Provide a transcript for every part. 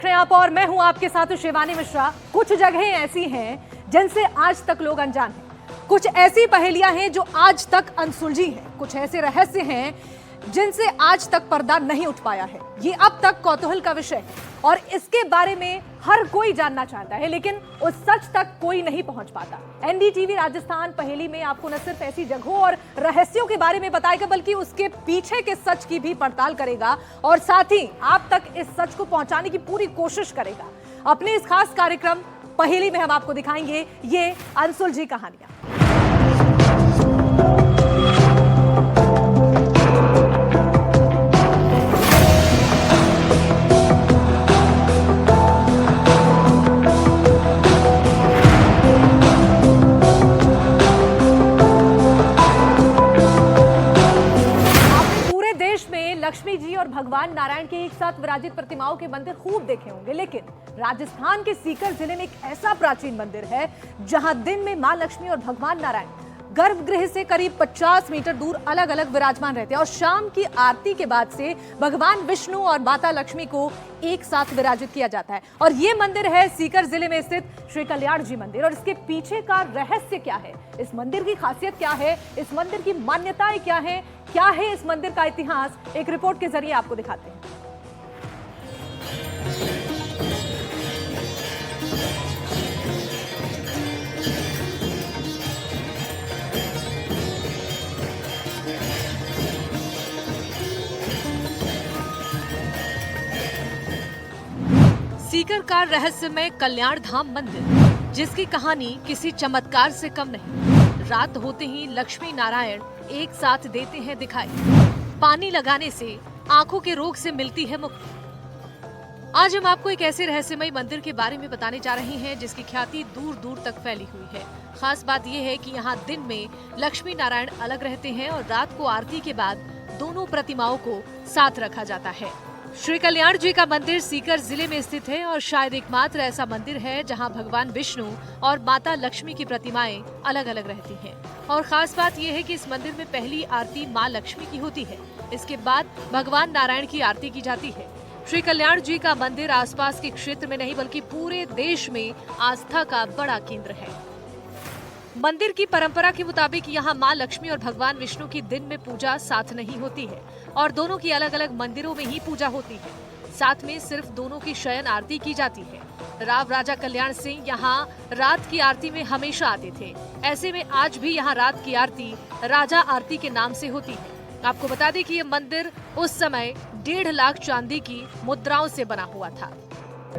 आप और मैं हूं आपके साथ शिवानी मिश्रा। कुछ जगहें ऐसी हैं जिनसे आज तक लोग अनजान हैं, कुछ ऐसी पहेलियां हैं जो आज तक अनसुलझी हैं, कुछ ऐसे रहस्य हैं जिनसे आज तक पर्दा नहीं उठ पाया है। ये अब तक कौतूहल का विषय है और इसके बारे में हर कोई जानना चाहता है, लेकिन उस सच तक कोई नहीं पहुंच पाता। एनडीटीवी राजस्थान पहेली में आपको न सिर्फ ऐसी जगहों और रहस्यों के बारे में बताएगा, बल्कि उसके पीछे के सच की भी पड़ताल करेगा और साथ ही आप तक इस सच को पहुंचाने की पूरी कोशिश करेगा। अपने इस खास कार्यक्रम पहेली में हम आपको दिखाएंगे ये अनसुलझी कहानियां। लक्ष्मी जी और भगवान नारायण के एक साथ विराजित प्रतिमाओं के मंदिर खूब देखे होंगे, लेकिन राजस्थान के सीकर जिले में एक ऐसा प्राचीन मंदिर है जहां दिन में मां लक्ष्मी और भगवान नारायण गर्भगृह से करीब 50 मीटर दूर अलग अलग विराजमान रहते हैं और शाम की आरती के बाद से भगवान विष्णु और माता लक्ष्मी को एक साथ विराजित किया जाता है। और ये मंदिर है सीकर जिले में स्थित श्री कल्याण जी मंदिर। और इसके पीछे का रहस्य क्या है, इस मंदिर की खासियत क्या है, इस मंदिर की मान्यताएं क्या है इस मंदिर का इतिहास, एक रिपोर्ट के जरिए आपको दिखाते हैं। सीकर का रहस्यमय कल्याण धाम मंदिर, जिसकी कहानी किसी चमत्कार से कम नहीं। रात होते ही लक्ष्मी नारायण एक साथ देते हैं दिखाई, पानी लगाने से आंखों के रोग से मिलती है मुक्ति। आज हम आपको एक ऐसे रहस्यमय मंदिर के बारे में बताने जा रहे हैं जिसकी ख्याति दूर दूर तक फैली हुई है। खास बात यह है कि यहाँ दिन में लक्ष्मी नारायण अलग रहते हैं और रात को आरती के बाद दोनों प्रतिमाओं को साथ रखा जाता है। श्री कल्याण जी का मंदिर सीकर जिले में स्थित है और शायद एकमात्र ऐसा मंदिर है जहां भगवान विष्णु और माता लक्ष्मी की प्रतिमाएं अलग अलग रहती हैं। और खास बात यह है कि इस मंदिर में पहली आरती मां लक्ष्मी की होती है, इसके बाद भगवान नारायण की आरती की जाती है। श्री कल्याण जी का मंदिर आसपास के क्षेत्र में नहीं बल्कि पूरे देश में आस्था का बड़ा केंद्र है। मंदिर की परंपरा के मुताबिक यहाँ मां लक्ष्मी और भगवान विष्णु की दिन में पूजा साथ नहीं होती है और दोनों की अलग अलग मंदिरों में ही पूजा होती है। साथ में सिर्फ दोनों की शयन आरती की जाती है। राजा कल्याण सिंह यहाँ रात की आरती में हमेशा आते थे। ऐसे में आज भी यहाँ रात की आरती राजा आरती के नाम से होती है। आपको बता दें कि ये मंदिर उस समय 1.5 लाख चांदी की मुद्राओं से बना हुआ था।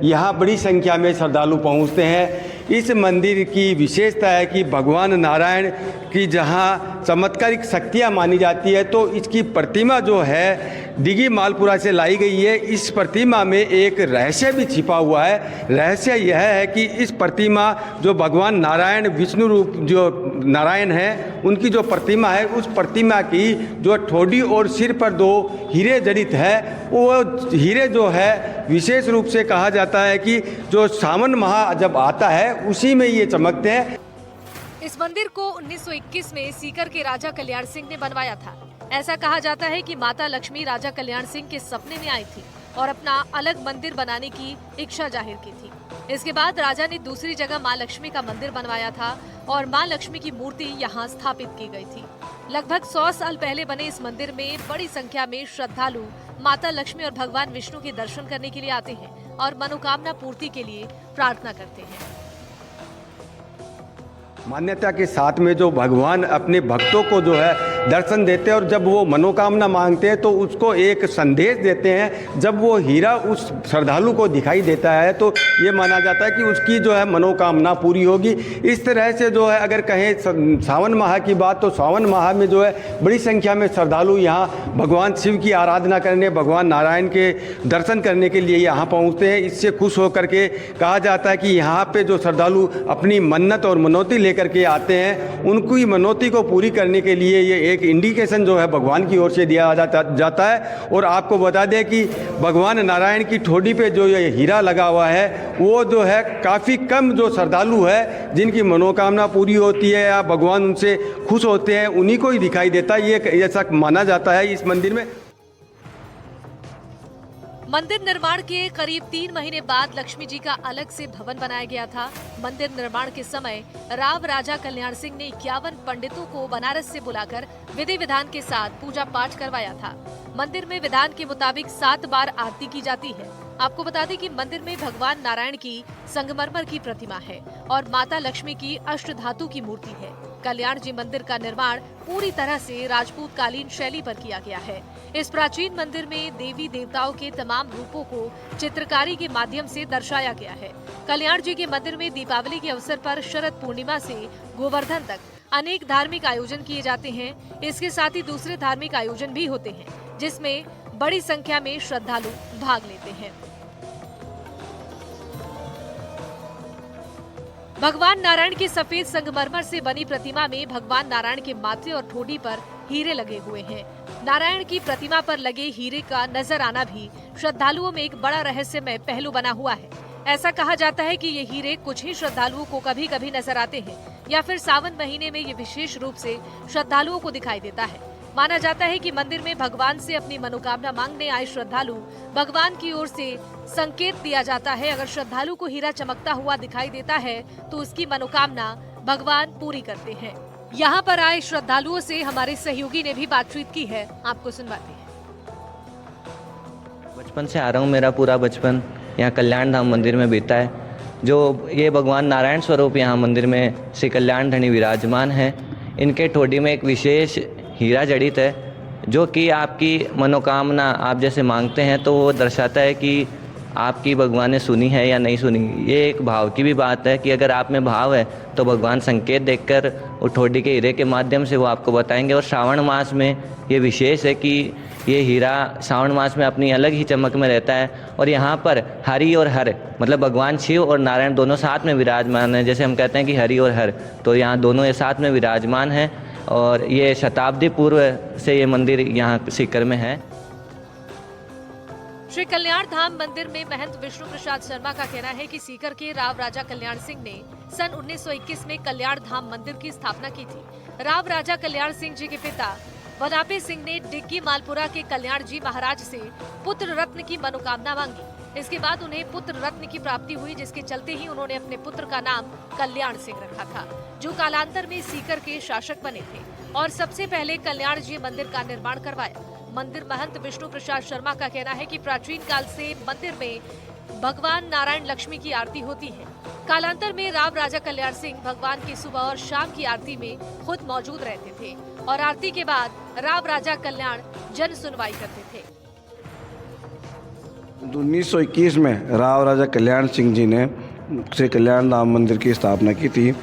यहाँ बड़ी संख्या में श्रद्धालु पहुँचते हैं। इस मंदिर की विशेषता है कि भगवान नारायण की जहाँ चमत्कारिक शक्तियाँ मानी जाती है, तो इसकी प्रतिमा जो है डिगी मालपुरा से लाई गई है। इस प्रतिमा में एक रहस्य भी छिपा हुआ है। रहस्य यह है कि इस प्रतिमा जो भगवान नारायण विष्णु रूप जो नारायण है उनकी जो प्रतिमा है, उस प्रतिमा की जो ठोडी और सिर पर 2 हीरे जड़ित है, वो हीरे जो है विशेष रूप से कहा जाता है कि जो सावन माह जब आता है उसी में ये चमकते हैं। इस मंदिर को 1921 में सीकर के राजा कल्याण सिंह ने बनवाया था। ऐसा कहा जाता है कि माता लक्ष्मी राजा कल्याण सिंह के सपने में आई थी और अपना अलग मंदिर बनाने की इच्छा जाहिर की थी। इसके बाद राजा ने दूसरी जगह मां लक्ष्मी का मंदिर बनवाया था और मां लक्ष्मी की मूर्ति यहाँ स्थापित की गई थी। लगभग 100 साल पहले बने इस मंदिर में बड़ी संख्या में श्रद्धालु माता लक्ष्मी और भगवान विष्णु के दर्शन करने के लिए आते हैं और मनोकामना पूर्ति के लिए प्रार्थना करते हैं। मान्यता के साथ में जो भगवान अपने भक्तों को जो है दर्शन देते हैं और जब वो मनोकामना मांगते हैं तो उसको एक संदेश देते हैं। जब वो हीरा उस श्रद्धालु को दिखाई देता है तो ये माना जाता है कि उसकी जो है मनोकामना पूरी होगी। इस तरह से जो है अगर कहें सावन माह की बात, तो सावन माह में जो है बड़ी संख्या में श्रद्धालु यहाँ भगवान शिव की आराधना करने, भगवान नारायण के दर्शन करने के लिए यहाँ पहुँचते हैं। इससे खुश होकर के कहा जाता है कि यहाँ पर जो श्रद्धालु अपनी मन्नत और मनौती करके आते हैं, उनकी मनौती को पूरी करने के लिए ये एक इंडिकेशन जो है भगवान की ओर से दिया जाता है। और आपको बता दें कि भगवान नारायण की ठोडी पे जो ये हीरा लगा हुआ है वो जो है काफ़ी कम जो श्रद्धालु है जिनकी मनोकामना पूरी होती है या भगवान उनसे खुश होते हैं, उन्हीं को ही दिखाई देता है। ये ऐसा माना जाता है इस मंदिर में। मंदिर निर्माण के करीब 3 महीने बाद लक्ष्मी जी का अलग से भवन बनाया गया था। मंदिर निर्माण के समय राव राजा कल्याण सिंह ने 51 पंडितों को बनारस से बुलाकर विधि विधान के साथ पूजा पाठ करवाया था। मंदिर में विधान के मुताबिक 7 बार आरती की जाती है। आपको बता दें कि मंदिर में भगवान नारायण की संगमरमर की प्रतिमा है और माता लक्ष्मी की अष्टधातु की मूर्ति है। कल्याण जी मंदिर का निर्माण पूरी तरह से राजपूत कालीन शैली पर किया गया है। इस प्राचीन मंदिर में देवी देवताओं के तमाम रूपों को चित्रकारी के माध्यम से दर्शाया गया है। कल्याण जी के मंदिर में दीपावली के अवसर पर शरद पूर्णिमा से गोवर्धन तक अनेक धार्मिक आयोजन किए जाते हैं। इसके साथ ही दूसरे धार्मिक आयोजन भी होते हैं, जिसमें बड़ी संख्या में श्रद्धालु भाग लेते हैं। भगवान नारायण की सफेद संगमरमर से बनी प्रतिमा में भगवान नारायण के माथे और ठोड़ी पर हीरे लगे हुए हैं। नारायण की प्रतिमा पर लगे हीरे का नजर आना भी श्रद्धालुओं में एक बड़ा रहस्यमय पहलू बना हुआ है। ऐसा कहा जाता है कि ये हीरे कुछ ही श्रद्धालुओं को कभी कभी नजर आते हैं या फिर सावन महीने में ये विशेष रूप से श्रद्धालुओं को दिखाई देता है। माना जाता है कि मंदिर में भगवान से अपनी मनोकामना मांगने आए श्रद्धालु भगवान की ओर से संकेत दिया जाता है। अगर श्रद्धालु को हीरा चमकता हुआ दिखाई देता है तो उसकी मनोकामना भगवान पूरी करते हैं। यहाँ पर आए श्रद्धालुओं से हमारे सहयोगी ने भी बातचीत की है, आपको सुनवाते हैं। बचपन से आ रहा हूँ, मेरा पूरा बचपन यहाँ कल्याण धाम मंदिर में बीता है। जो ये भगवान नारायण स्वरूप यहाँ मंदिर में श्री कल्याण धनी विराजमान है। इनके ठोडी में एक विशेष हीरा जड़ित है, जो कि आपकी मनोकामना आप जैसे मांगते हैं तो वो दर्शाता है कि आपकी भगवान ने सुनी है या नहीं सुनी। ये एक भाव की भी बात है कि अगर आप में भाव है तो भगवान संकेत देखकर वो ठोडी के हीरे के माध्यम से वो आपको बताएंगे। और श्रावण मास में ये विशेष है कि ये हीरा श्रावण मास में अपनी अलग ही चमक में रहता है। और यहाँ पर हरि और हर मतलब भगवान शिव और नारायण दोनों साथ में विराजमान है। जैसे हम कहते हैं कि हरि और हर, तो यहाँ दोनों ये साथ में विराजमान है। और ये शताब्दी पूर्व से ये मंदिर यहाँ सीकर में है। श्री कल्याण धाम मंदिर में महंत विष्णु प्रसाद शर्मा का कहना है कि सीकर के राव राजा कल्याण सिंह ने सन 1921 में कल्याण धाम मंदिर की स्थापना की थी। राव राजा कल्याण सिंह जी के पिता वनापे सिंह ने डिग्गी मालपुरा के कल्याण जी महाराज से पुत्र रत्न की मनोकामना मांगी। इसके बाद उन्हें पुत्र रत्न की प्राप्ति हुई, जिसके चलते ही उन्होंने अपने पुत्र का नाम कल्याण सिंह रखा था, जो कालांतर में सीकर के शासक बने थे और सबसे पहले कल्याण जी मंदिर का निर्माण करवाया। मंदिर महंत विष्णु प्रसाद शर्मा का कहना है कि प्राचीन काल से मंदिर में भगवान नारायण लक्ष्मी की आरती होती है। कालांतर में राव राजा कल्याण सिंह भगवान की सुबह और शाम की आरती में खुद मौजूद रहते थे और आरती के बाद राव राजा कल्याण जन सुनवाई करते थे। 1921 में राव राजा कल्याण सिंह जी ने श्री कल्याण धाम मंदिर की स्थापना की थी।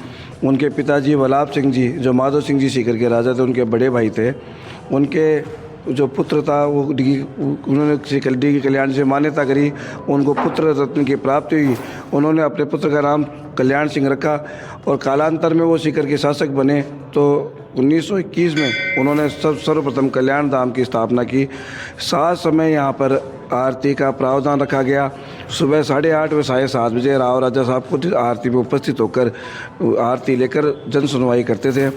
उनके पिताजी वलाब सिंह जी, जो माधो सिंह जी सीकर के राजा थे, उनके बड़े भाई थे। उनके जो पुत्र था वो उन्होंने श्री डिग्गी कल्याण से मान्यता करी, उनको पुत्र रत्न की प्राप्ति हुई। उन्होंने अपने पुत्र का नाम कल्याण सिंह रखा और कालांतर में वो सीकर के शासक बने। तो 1921 में उन्होंने सर्वप्रथम कल्याण धाम की स्थापना की। 7 समय यहाँ पर आरती का प्रावधान रखा गया। सुबह 8:30 व 7:30 बजे राव राजा साहब खुद आरती में उपस्थित होकर आरती लेकर जन सुनवाई करते थे।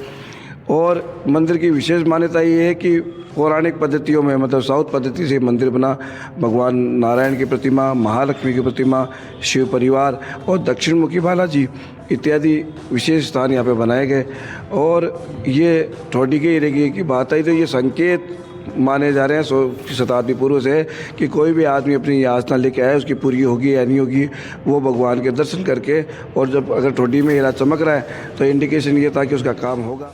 और मंदिर की विशेष मान्यता ये है कि पौराणिक पद्धतियों में मतलब साउथ पद्धति से मंदिर बना। भगवान नारायण की प्रतिमा, महालक्ष्मी की प्रतिमा, शिव परिवार और दक्षिण मुखी बालाजी इत्यादि विशेष स्थान यहाँ पे बनाए गए। और ये ठोडी के हीरे की बात आई तो ये संकेत माने जा रहे हैं 100 शताब्दी पूर्व से कि कोई भी आदमी अपनी याचना लेके आए, उसकी पूरी होगी या नहीं होगी, वो भगवान के दर्शन करके। और जब अगर ठोडी में हीरा चमक रहा है तो इंडिकेशन ये था कि उसका काम होगा।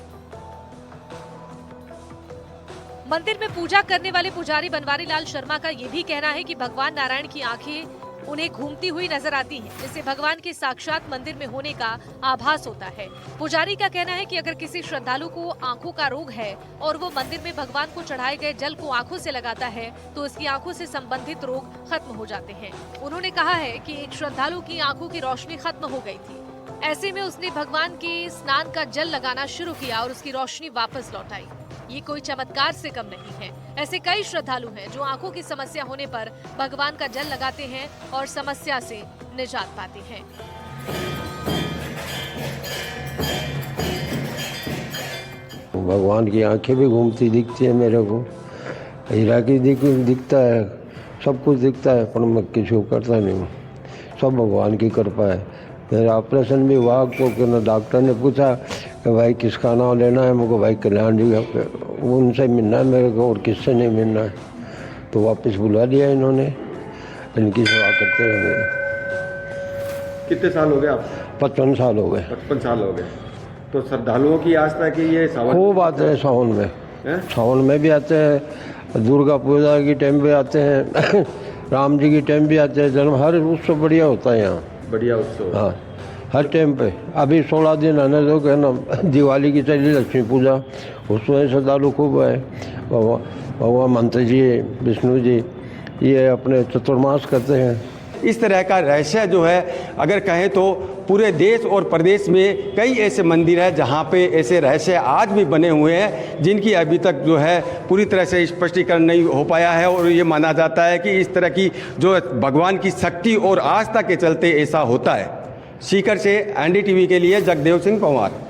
मंदिर में पूजा करने वाले पुजारी बनवारी लाल शर्मा का ये भी कहना है कि भगवान नारायण की आंखें उन्हें घूमती हुई नजर आती हैं, जिससे भगवान के साक्षात मंदिर में होने का आभास होता है। पुजारी का कहना है कि अगर किसी श्रद्धालु को आंखों का रोग है और वो मंदिर में भगवान को चढ़ाए गए जल को आंखों से लगाता है तो उसकी आंखों से संबंधित रोग खत्म हो जाते हैं। उन्होंने कहा है कि एक श्रद्धालु की आंखों की रोशनी खत्म हो गई थी, ऐसे में उसने भगवान के स्नान का जल लगाना शुरू किया और उसकी रोशनी वापस लौट आई। ये कोई चमत्कार से कम नहीं है। ऐसे कई श्रद्धालु हैं जो आंखों की समस्या होने पर भगवान का जल लगाते हैं और समस्या से निजात पाते हैं। भगवान की आंखें भी घूमती दिखती है मेरे को, हीरा की दिखता है, सब कुछ दिखता है, पर मैं किसी को करता नहीं हूँ। सब भगवान की कृपा है। मेरा ऑपरेशन भी हुआ तो डॉक्टर ने पूछा कि भाई किसका नाम लेना है, मुझको भाई कल्याण जी का, उनसे मिलना है मेरे को और किससे नहीं मिलना है। तो वापस बुला लिया इन्होंने, इनकी सेवा करते हैं मेरे। कितने साल हो गए आप? 55 साल हो गए। 55 साल हो गए। तो श्रद्धालुओं की आस्था की ये सावन खूब आते हैं सावन में। हैं? सावन में भी आते हैं, दुर्गा पूजा की टाइम भी आते हैं राम जी की टाइम भी आते हैं। जन्म हर उत्सव बढ़िया होता है यहाँ। बढ़िया उत्सव। हाँ, हर टाइम पे। अभी 16 दिन आने दो, कहना दिवाली की चली लक्ष्मी पूजा, उसमें श्रद्धालु खूब है। भगवान मंत्र जी, विष्णु जी, ये अपने चतुर्मास करते हैं। इस तरह का रहस्य जो है, अगर कहें तो पूरे देश और प्रदेश में कई ऐसे मंदिर हैं जहां पे ऐसे रहस्य आज भी बने हुए हैं, जिनकी अभी तक जो है पूरी तरह से स्पष्टीकरण नहीं हो पाया है। और ये माना जाता है कि इस तरह की जो भगवान की शक्ति और आस्था के चलते ऐसा होता है। सीकर से NDTV के लिए जगदेव सिंह पंवार।